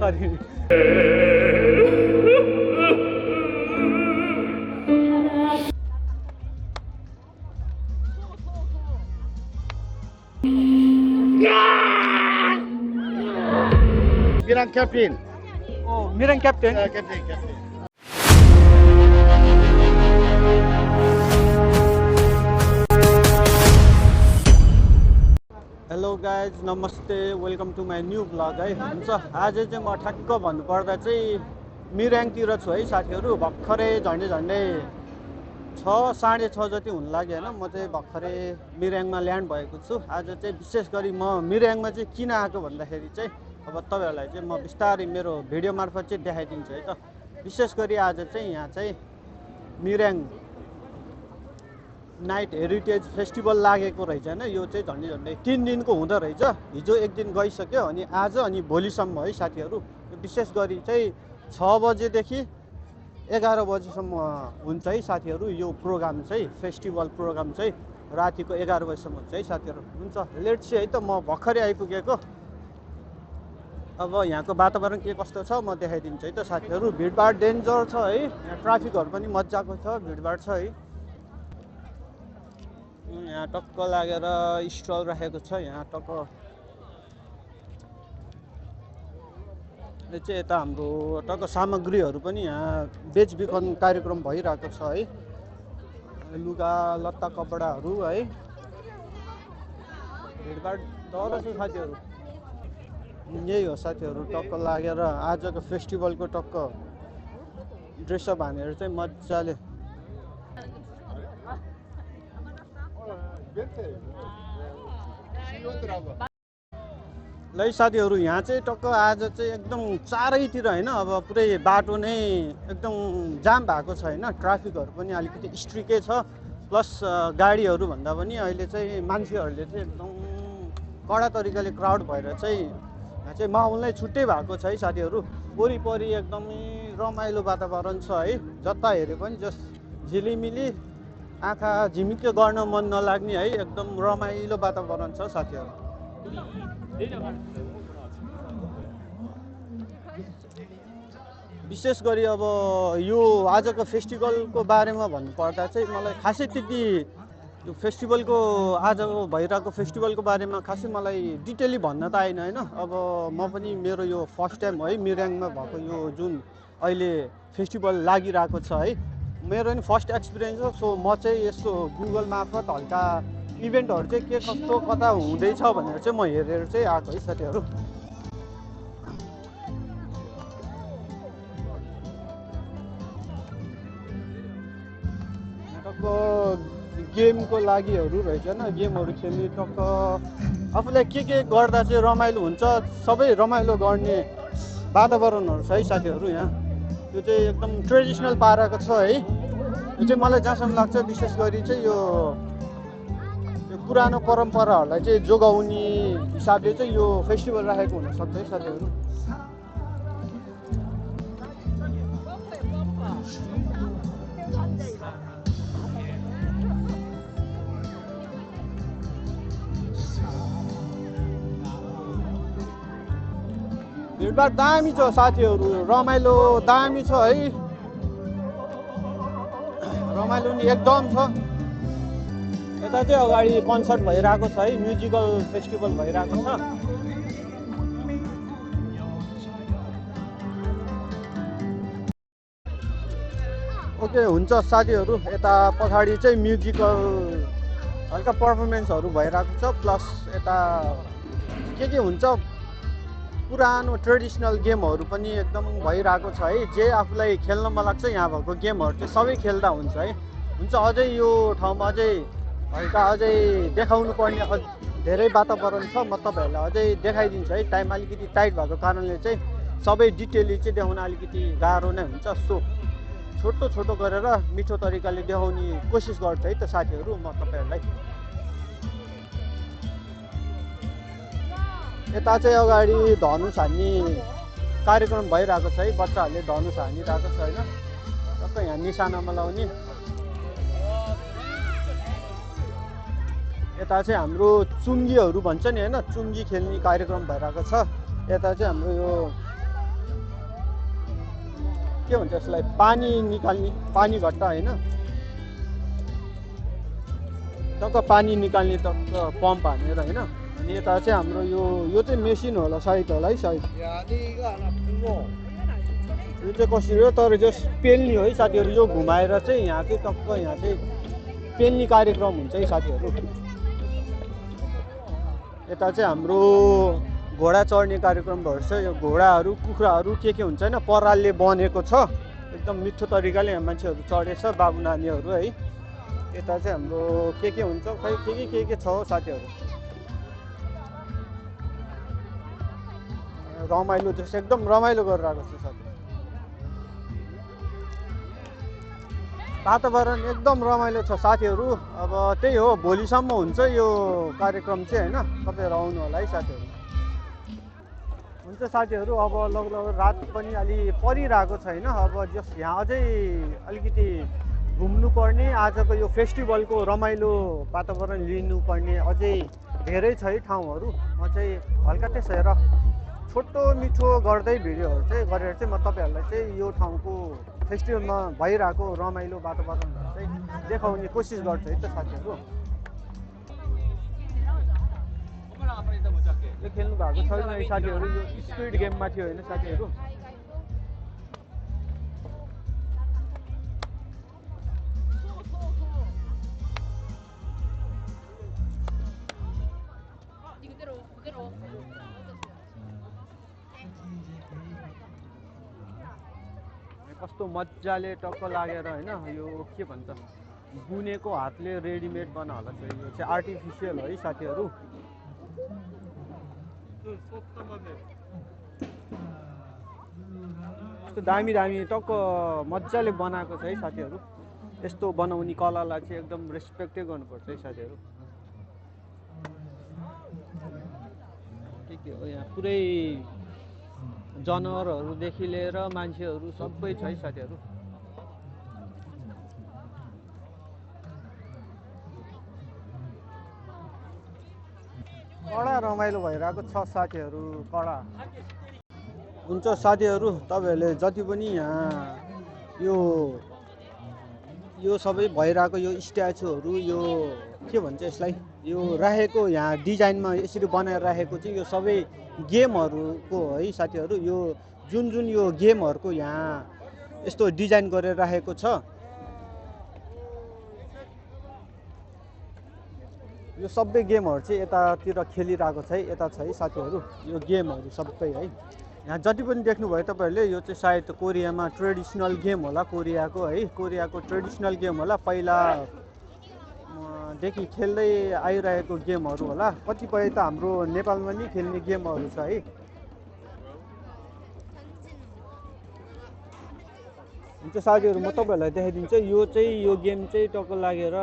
Sorry Mirang captain. Oh, Mirang captain. Captain. Hello guys नमस्ते welcome to my new blog है हुन्छ आज चाहिँ म ठ्याक्क भन्नुपर्दा चाहिँ मिर्याङतिर छु है साथीहरू भर्खरै झन्डै 6:30 जति हुन लाग्यो होइन म चाहिँ भर्खरै मिर्याङमा ल्यान्ड भएको छु आज चाहिँ विशेष गरी म मिर्याङमा चाहिँ किन आएको भन्दाखेरि चाहिँ अब तपाईँहरूलाई चाहिँ म बिस्तारै मेरो भिडियो मार्फत चाहिँ देखाइदिन्छु है त विशेष गरी आज चाहिँ यहाँ चाहिँ मिर्याङ नाइट हेरिटेज फेस्टिभल लागेको रहेछ होइन यो चाहिँ झन्डै 3 दिनको हुँदो रहेछ हिजो एक दिन गइसक्यो अनि आज अनि भोलिसम्म है साथीहरू विशेष गरी चाहिँ 6 बजेदेखि 11 बजीसम्म हुन्छ है साथीहरू यो प्रोग्राम चाहिँ फेस्टिभल प्रोग्राम चाहिँ रातिको 11 बजीसम्म हुन्छ है साथीहरू हुन्छ लेट्स है त म भर्खरै आइपुगेको अब यहाँको वातावरण के कस्तो छ म देखाइदिन्छु है त साथीहरू भिडभाड डेन्जर छ है यहाँ ट्राफिकहरू पनि मजाको छ भिडभाड छ है यहाँ टक्क लागेर स्टल राखेको छ यहाँ टक्क यो चाहिँ यता हाम्रो टक्क सामग्रीहरू पनि यहाँ बेचबिखन कार्यक्रम भइरहेको छ है लुगा लत्ता कपडाहरू है भिडभाड डर छ साथीहरू यही हो साथीहरू टक्क लागेर आजको फेस्टिभलको टक्क ड्रेसअप हानेर चाहिँ मजाले ल साथीहरू यहाँ चाहिँ टक्क आज चाहिँ एकदम चारैतिर होइन अब पुरै बाटो नै एकदम जाम भएको छ होइन ट्राफिकहरू पनि अलिकति स्ट्रिकै छ प्लस गाडीहरू भन्दा पनि अहिले चाहिँ मान्छेहरूले चाहिँ एकदम कडा तरिकाले क्राउड भएर चाहिँ यहाँ चाहिँ माहौल नै छुट्टै भएको छ है साथीहरू वरिपरि एकदमै रमाइलो वातावरण छ है जता हेरे पनि जस झिलिमिली आँखा झिमिक्क गर्न मन नलाग्ने है एकदम रमाइलो वातावरण छ साथीहरू विशेष गरी अब यो आजको फेस्टिभलको बारेमा भन्नुपर्दा चाहिँ मलाई खासै त्यति यो फेस्टिभलको आज भइरहेको फेस्टिभलको बारेमा खासै मलाई डिटेली भन्न त आएन होइन अब म पनि मेरो यो फर्स्ट टाइम है मिर्याङमा भएको यो जुन अहिले फेस्टिभल लागिरहेको छ है मेरो नि फर्स्ट एक्सपिरियन्स हो सो म चाहिँ यसो गुगल मार्फत हल्का इभेन्टहरू चाहिँ के कस्तो कता हुँदैछ भनेर चाहिँ म हेरेर चाहिँ आएको है साथीहरू टक्क गेमको लागिहरू रहेछन् गेमहरू खेल्ने टक्क आफूलाई के गर्दा चाहिँ रमाइलो हुन्छ सबै रमाइलो गर्ने वातावरणहरू छ है साथीहरू यहाँ यो चाहिँ एकदम ट्रेडिसनल पाराको छ है यो चाहिँ मलाई जहाँसम्म लाग्छ विशेष गरी चाहिँ यो पुरानो परम्पराहरूलाई चाहिँ जोगाउने हिसाबले चाहिँ यो फेस्टिभल राखेको हुनसक्छ है साथीहरू भिडभाड दामी छ साथीहरू रमाइलो दामी छ है रमाइलो नि एकदम छ यता चाहिँ अगाडि कन्सर्ट भइरहेको छ है म्युजिकल फेस्टिभल भइरहेको छ ओके हुन्छ साथीहरू यता पछाडि चाहिँ म्युजिकल हल्का पर्फर्मेन्सहरू भइरहेको छ प्लस यता के हुन्छ पुरानो ट्रेडिसनल गेमहरू पनि एकदम भइरहेको छ है जे आफूलाई खेल्न मन लाग्छ यहाँ भएको गेमहरू चाहिँ सबै खेल्दा हुन्छ है हुन्छ अझै यो ठाउँमा अझै हल्का अझै देखाउनु पर्ने धेरै वातावरण छ म तपाईँहरूलाई अझै देखाइदिन्छु है टाइम अलिकति टाइट भएको कारणले चाहिँ सबै डिटेलली चाहिँ देखाउन अलिकति गाह्रो नै हुन्छ सो छोटो गरेर मिठो तरिकाले देखाउने कोसिस गर्छु है त साथीहरू म तपाईँहरूलाई यता चाहिँ अगाडि धनुष हान्ने कार्यक्रम भइरहेको छ है बच्चाहरूले धनुष हानिरहेको छ होइन टक्क यहाँ निशानामा लाउने यता चाहिँ हाम्रो चुङ्गीहरू भन्छ नि होइन चुङ्गी खेल्ने कार्यक्रम भइरहेको छ यता चाहिँ हाम्रो यो के भन्छ यसलाई पानी निकाल्ने पानी घट्टा होइन टक्क पानी निकाल्ने टक्क पम्प हानेर होइन अनि यता चाहिँ हाम्रो यो चाहिँ मेसिन होला सायद है सायद यो चाहिँ कसरी हो तर जो पेल्ने हो है साथीहरू यो घुमाएर चाहिँ यहाँ चाहिँ टक्क यहाँ चाहिँ पेल्ने कार्यक्रम हुन्छ है साथीहरू यता चाहिँ हाम्रो घोडा चढ्ने कार्यक्रम भएछ यो घोडाहरू कुखुराहरू के हुन्छ होइन परालले बनेको छ एकदम मिठो तरिकाले यहाँ मान्छेहरू चढेछ बाबु नानीहरू है यता चाहिँ हाम्रो के हुन्छ खै के छ हो साथीहरू रमाइलो जस्तो एकदम रमाइलो गरेर आएको छ साथी वातावरण एकदम रमाइलो छ साथीहरू अब त्यही हो भोलिसम्म हुन्छ यो कार्यक्रम चाहिँ होइन तपाईँहरू आउनु होला है साथीहरू हुन्छ साथीहरू अब लगभग रात पनि अलि परिरहेको छैन अब जस यहाँ अझै अलिकति घुम्नुपर्ने आजको यो फेस्टिभलको रमाइलो वातावरण लिनुपर्ने अझै धेरै छ है ठाउँहरू म चाहिँ हल्का त्यसो हेर छोटो मिठो गर्दै भिडियोहरू चाहिँ गरेर चाहिँ म तपाईँहरूलाई चाहिँ यो ठाउँको फेस्टिभलमा भइरहेको रमाइलो वातावरणहरू चाहिँ देखाउने कोसिस गर्छु है त साथीहरू यो खेल्नु भएको छैन है साथीहरू यो स्पिड गेममा थियो होइन साथीहरू कस्तो मजाले टक्क लागेर होइन यो के भन्छ बुनेको हातले रेडिमेड बना होला चाहिँ यो चाहिँ आर्टिफिसियल है साथीहरू यस्तो दामी टक्क मजाले बनाएको छ है साथीहरू यस्तो बनाउने कलालाई चाहिँ एकदम रेस्पेक्टै गर्नुपर्छ है साथीहरू के हो यहाँ पुरै जनावरहरूदेखि लिएर मान्छेहरू सबै छ है साथीहरू कडा रमाइलो भइरहेको छ साथीहरू कडा हुन्छ साथीहरू तपाईँहरूले जति पनि यहाँ यो सबै भइरहेको यो स्ट्याचुहरू यो के भन्छ यसलाई यो राखेको यहाँ डिजाइनमा यसरी बनाएर राखेको चाहिँ यो सबै गेमहरूको है साथीहरू यो जुन यो गेमहरूको यहाँ यस्तो डिजाइन गरेर राखेको छ यो सबै गेमहरू चाहिँ यतातिर खेलिरहेको छ है यता छ है साथीहरू यो गेमहरू सबै है यहाँ जति पनि देख्नुभयो तपाईँहरूले यो चाहिँ सायद कोरियामा ट्रेडिसनल गेम होला कोरियाको ट्रेडिसनल गेम होला पहिलादेखि खेल्दै आइरहेको गेमहरू होला कतिपय त हाम्रो नेपालमा नि खेल्ने गेमहरू छ है हुन्छ साथीहरू म तपाईँहरूलाई देखाइदिन्छु यो गेम चाहिँ टक्क लागेर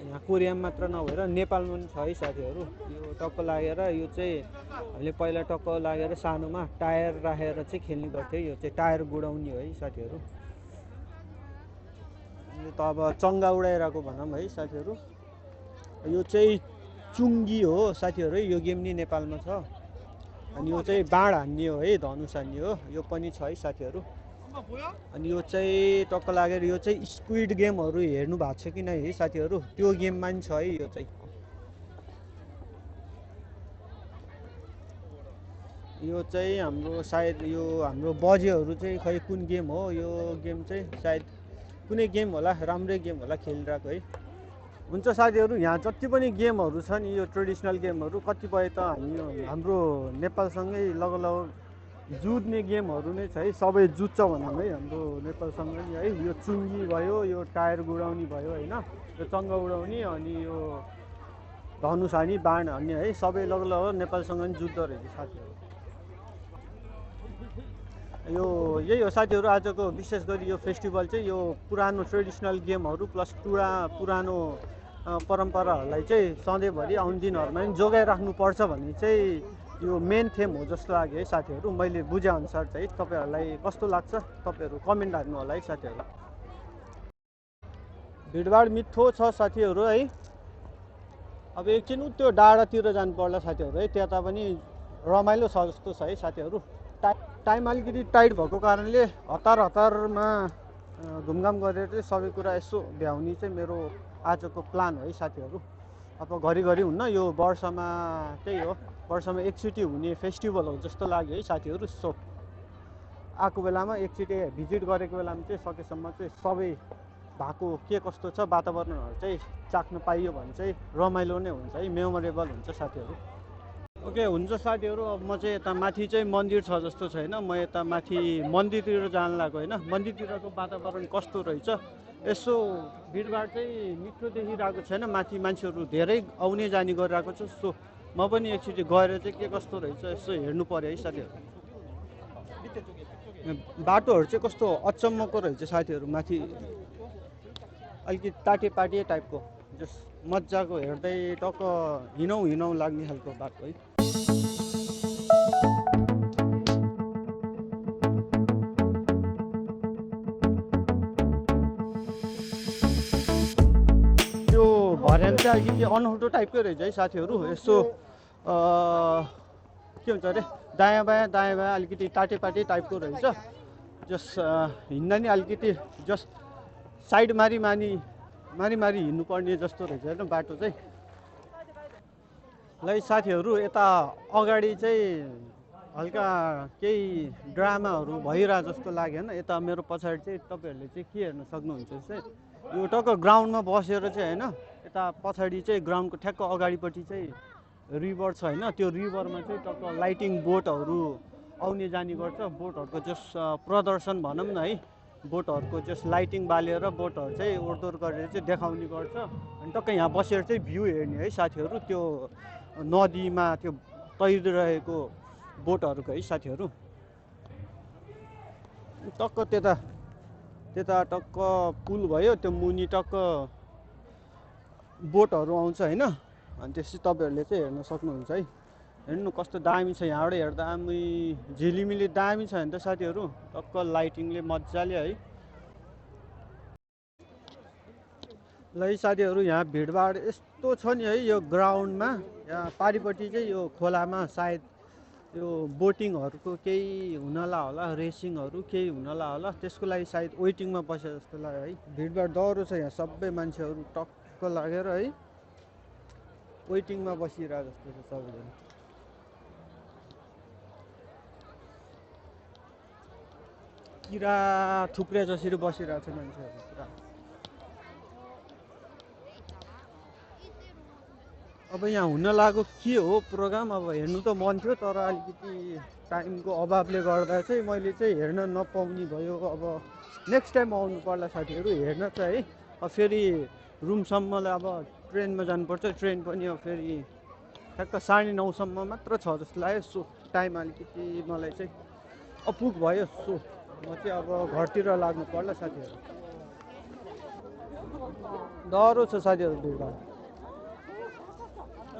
यहाँ कोरियामा मात्र नभएर नेपालमा पनि छ है साथीहरू यो टक्क लागेर यो चाहिँ हामीले पहिला टक्क लागेर सानोमा टायर राखेर चाहिँ खेल्ने गर्थ्यो यो चाहिँ टायर गुडाउने हो है साथीहरू यो त अब चङ्गा उडाइरहेको भनौँ है साथीहरू यो चाहिँ चुङ्गी हो साथीहरू यो गेम नि नेपालमा छ अनि यो चाहिँ बाँड हान्ने हो है धनुष हान्ने हो यो पनि छ है साथीहरू अनि यो चाहिँ टक्क लागेर यो चाहिँ स्क्विड गेमहरू हेर्नु भएको छ कि नै है साथीहरू त्यो गेममा नि छ है यो चाहिँ हाम्रो सायद यो हाम्रो बजेहरू चाहिँ खै कुन गेम हो यो गेम चाहिँ सायद कुनै गेम होला राम्रै गेम होला खेलिरहेको है हुन्छ साथीहरू यहाँ जति पनि गेमहरू छन् यो ट्रेडिसनल गेमहरू कतिपय त हाम्रो नेपालसँगै लगभग जुझ्ने गेमहरू नै छ है सबै जुझ्छ भनौँ है हाम्रो नेपालसँग नि है यो चुङ्गी भयो यो टायर गुडाउने भयो होइन यो चङ्गा उडाउने अनि यो धनुष हानी बाण हान्ने है सबै लगभग नेपालसँग नि जुझ्दो रहेछ साथीहरू यही हो साथीहरू आजको विशेष गरी यो फेस्टिभल चाहिँ यो पुरानो ट्रेडिसनल गेमहरू प्लस पुरानो परम्पराहरूलाई चाहिँ सधैँभरि आउने दिनहरूमा पनि जोगाइराख्नुपर्छ भन्ने चाहिँ यो मेन थेम हो जस्तो लाग्यो है साथीहरू मैले बुझेअनुसार चाहिँ तपाईँहरूलाई कस्तो लाग्छ तपाईँहरू कमेन्ट हाल्नु होला है साथीहरू भिडभाड मिठो छ साथीहरू है अब एकछिन त्यो डाँडातिर जानु पर्ला साथीहरू है त्यता पनि रमाइलो छ जस्तो छ है साथीहरू टाइम अलिकति टाइट भएको कारणले हतारमा घुमघाम गरेर चाहिँ सबै कुरा यसो भ्याउने चाहिँ मेरो आजको प्लान हो है साथीहरू। अब घरिघरि हुन्न, यो वर्षमा त्यही हो, वर्षमा एकचोटि हुने फेस्टिभल हो जस्तो लाग्यो है साथीहरू। सो आएको बेलामा एकचोटि भिजिट गरेको बेलामा चाहिँ सकेसम्म चाहिँ सबै भएको के कस्तो छ वातावरणहरू चाहिँ चाख्न पाइयो भने चाहिँ रमाइलो नै हुन्छ है, मेमोरेबल हुन्छ साथीहरू। ओके हुन्छ साथीहरू, अब म चाहिँ यता माथि चाहिँ मन्दिर छ जस्तो छैन, म यता माथि मन्दिरतिर जान लाग्यो होइन। मन्दिरतिरको वातावरण कस्तो रहेछ, यसो भिडभाड चाहिँ मिठो देखिरहेको छैन, माथि मान्छेहरू धेरै आउने जाने गरिरहेको छ। सो म पनि एकचोटि गएर चाहिँ के कस्तो रहेछ यसो हेर्नु पऱ्यो है साथीहरू। बाटोहरू चाहिँ कस्तो अचम्मको रहेछ साथीहरू, माथि अलिकति टाटे टाइपको, जस मजाको हेर्दै टक्क हिँडौँ लाग्ने खालको बाटो है। त्यो भर्याङ चाहिँ अलिकति अनौठो टाइपकै रहेछ है साथीहरू। यसो के भन्छ अरे दायाँ बायाँ अलिकति टाटे टाइपको रहेछ। जस हिँड्दा नि अलिकति जस साइड मारी हिँड्नुपर्ने जस्तो रहेछ होइन बाटो चाहिँ। ल साथीहरू, यता अगाडि चाहिँ हल्का केही ड्रामाहरू भइरहेको जस्तो लाग्यो होइन। यता मेरो पछाडि चाहिँ तपाईँहरूले चाहिँ के हेर्न सक्नुहुन्छ चाहिँ यो टक्क ग्राउन्डमा बसेर चाहिँ होइन, यता पछाडि चाहिँ ग्राउन्डको ठ्याक्क अगाडिपट्टि चाहिँ रिभर छ होइन। त्यो रिभरमा चाहिँ टक्क लाइटिङ बोटहरू आउने जाने गर्छ। बोटहरूको जस प्रदर्शन भनौँ न है, बोटहरूको जस लाइटिङ बालेर बोटहरू चाहिँ ओहोरदोहोर गरेर चाहिँ देखाउने गर्छ। अनि टक्क यहाँ बसेर चाहिँ भ्यू हेर्ने है साथीहरू, त्यो नदीमा त्यो तैरिरहेको बोटहरूको है साथीहरू। टक्क त्यता टक्क पुल भयो, त्यो मुनि टक्क बोटहरू आउँछ होइन। अनि त्यसपछि तपाईँहरूले चाहिँ हेर्न सक्नुहुन्छ है। हेर्नु कस्तो दामी छ, यहाँबाट हेर्दा दामी झिलिमिली दामी छ नि त साथीहरू, टक्क लाइटिङले मजाले है। ल साथीहरू, यहाँ भिडभाड यस्तो छ नि है यो ग्राउन्डमा। यहाँ पारिपट्टि चाहिँ यो खोलामा सायद यो बोटिङहरूको केही हुनला होला, रेसिङहरू केही हुनला होला, त्यसको लागि सायद वेटिङमा बसे जस्तो लाग्यो है। भिडभाड दह्रो छ यहाँ, सबै मान्छेहरू टक्क लागेर है वेटिङमा बसिरहेको जस्तो छ सबैजना। किरा थुप्रे जसरी बसिरहेको छ मान्छेहरू पुरा। अब यहाँ हुन लागेको के हो प्रोग्राम, अब हेर्नु त मन थियो तर अलिकति टाइमको अभावले गर्दा चाहिँ मैले चाहिँ हेर्न नपाउने भयो। अब नेक्स्ट टाइम आउनु पर्ला साथीहरू हेर्न चाहिँ है। अब फेरि रुमसम्मलाई अब ट्रेनमा जानुपर्छ, ट्रेन पनि अब फेरि ठ्याक्क 9:30सम्म मात्र छ जस्तो लाग्यो। सो टाइम अलिकति मलाई चाहिँ अपुग भयो। सो म चाहिँ अब घरतिर लाग्नु पर्ला साथीहरू। डह्रो छ साथीहरू, भिडभाड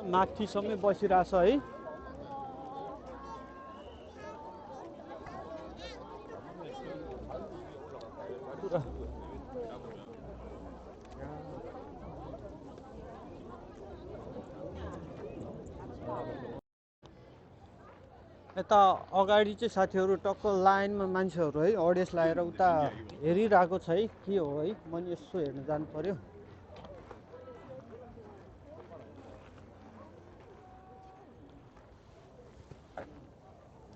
माथिसम्मै बसिरहेछ है। यता अगाडि चाहिँ साथीहरू टक्क लाइनमा मान्छेहरू है अडियन्स लगाएर उता हेरिरहेको छ है, के हो है। मैले यसो हेर्न जानु पर्यो।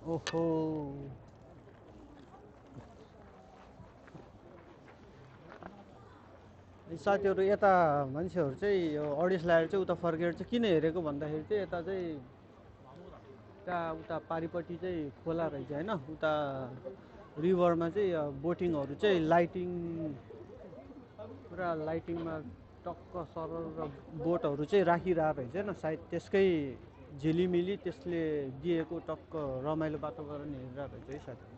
ओहो साथीहरू, यता मान्छेहरू चाहिँ यो अडियन्स लगाएर चाहिँ उता फर्केर चाहिँ किन हेरेको भन्दाखेरि चाहिँ यता चाहिँ उता पारिपट्टि चाहिँ खोला रहेछ होइन। उता रिभरमा चाहिँ बोटिङहरू चाहिँ पुरा लाइटिङमा टक्क सरल र बोटहरू चाहिँ राखिरहेको रहेछ होइन। सायद त्यसकै झिलिमिली त्यसले दिएको टक्क रमाइलो वातावरण हेरिरहेको रहेछ है साथीहरू।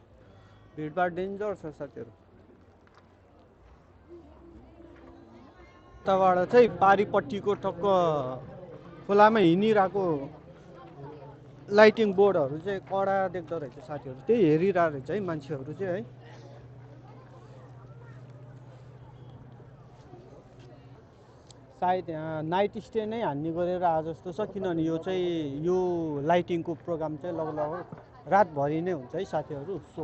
भिडभाड डेन्जर छ साथीहरू। उताबाट चाहिँ पारिपट्टिको टक्क खोलामा हिँडिरहेको लाइटिङ बोर्डहरू चाहिँ कडा देख्दो रहेछ साथीहरू, त्यही हेरिरहेको रहेछ है मान्छेहरू चाहिँ है। सायद यहाँ नाइट स्टे नै हान्ने गरेर आए जस्तो छ, किनभने यो चाहिँ यो लाइटिङको प्रोग्राम चाहिँ लगभग रातभरि नै हुन्छ है साथीहरू सो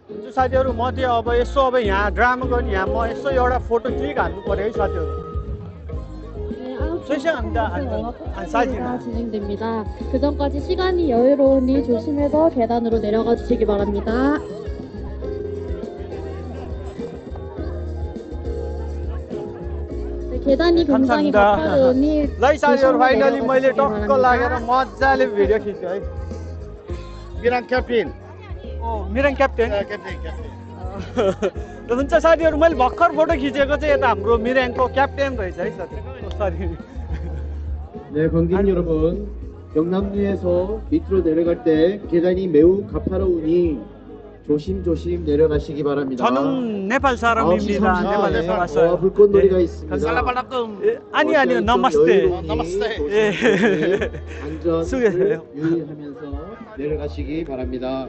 हुन्छ साथीहरू म चाहिँ अब यसो अब यहाँ ड्रामा गर्ने यहाँ म यसो एउटा फोटो क्लिक हाल्नु पर्यो है साथीहरू 가 진행됩니다. 그 전까지 시간이 여유로우니 조심해서 계단으로 내려가 주시기 바랍니다. 네, 계단이 굉장히 가까우니 ल साथीहरू फाइनली मैले टक्क लागेर मजाले भिडियो खिच्छु है Miran Captain. मिरङ क्याप्टेन हुन्छ साथीहरू मैले भर्खर फोटो खिचेको चाहिँ यता हाम्रो मिरङको क्याप्टेन रहेछ है साथीहरू सरी 네, 관객 여러분, 경남리에서 밑으로 내려갈 때 계단이 매우 가파르우니 조심조심 내려가시기 바랍니다. 저는 네팔 사람입니다. 9시 네팔에서 30분에 왔어요. 불꽃놀이가 있습니다. 아니요, 너마스테. 예. 안전을 수고하세요. 유의하면서 내려가시기 바랍니다.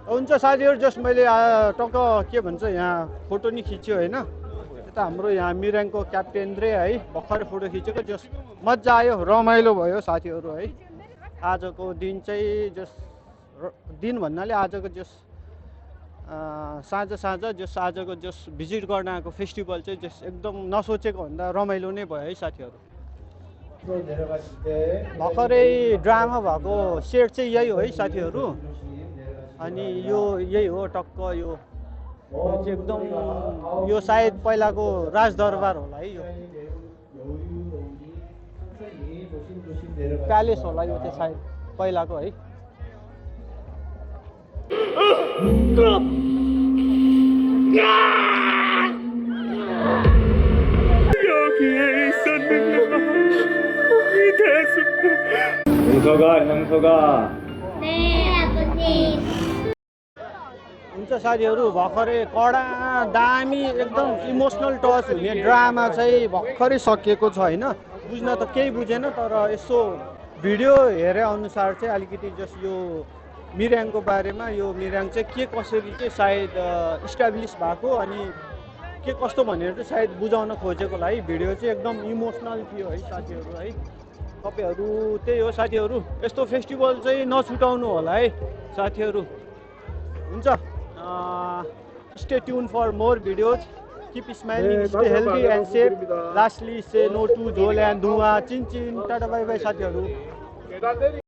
हुन्छ साथीहरू जस मैले टक्क के भन्छ यहाँ फोटो नि खिच्यो होइन यता हाम्रो यहाँ मिरङको क्याप्टेनले है भर्खर फोटो खिचेको जस मजा आयो रमाइलो भयो साथीहरू है आजको दिन चाहिँ जस दिन भन्नाले आजको जस साँझ जस आजको जस भिजिट गर्न आएको फेस्टिभल चाहिँ जस एकदम नसोचेको भन्दा रमाइलो नै भयो है साथीहरू भर्खरै ड्रामा भएको सेट चाहिँ यही हो है साथीहरू अनि यो यही हो टक्क यो चाहिँ एकदम यो सायद पहिलाको राजदरबार होला है यो प्यालेस होला यो चाहिँ सायद पहिलाको है 형서가 네, 아버님. हुन्छ साथीहरू भर्खरै कडा दामी एकदम इमोसनल टच हुने ड्रामा चाहिँ भर्खरै सकिएको छ होइन बुझ्न त केही बुझेन तर यसो भिडियो हेरे अनुसार चाहिँ अलिकति जस यो मिरङको बारेमा यो मिरङ चाहिँ के कसरी चाहिँ सायद इस्टाब्लिस भएको अनि के कस्तो भनेर चाहिँ सायद बुझाउन खोजेको होला है भिडियो चाहिँ एकदम इमोसनल थियो है साथीहरू है तपाईँहरू त्यही हो साथीहरू यस्तो फेस्टिभल चाहिँ नछुटाउनु होला है साथीहरू हुन्छ stay tuned for more videos keep smiling stay healthy and safe lastly say no to jhol and dhua chin chin tata bye bye साथीहरू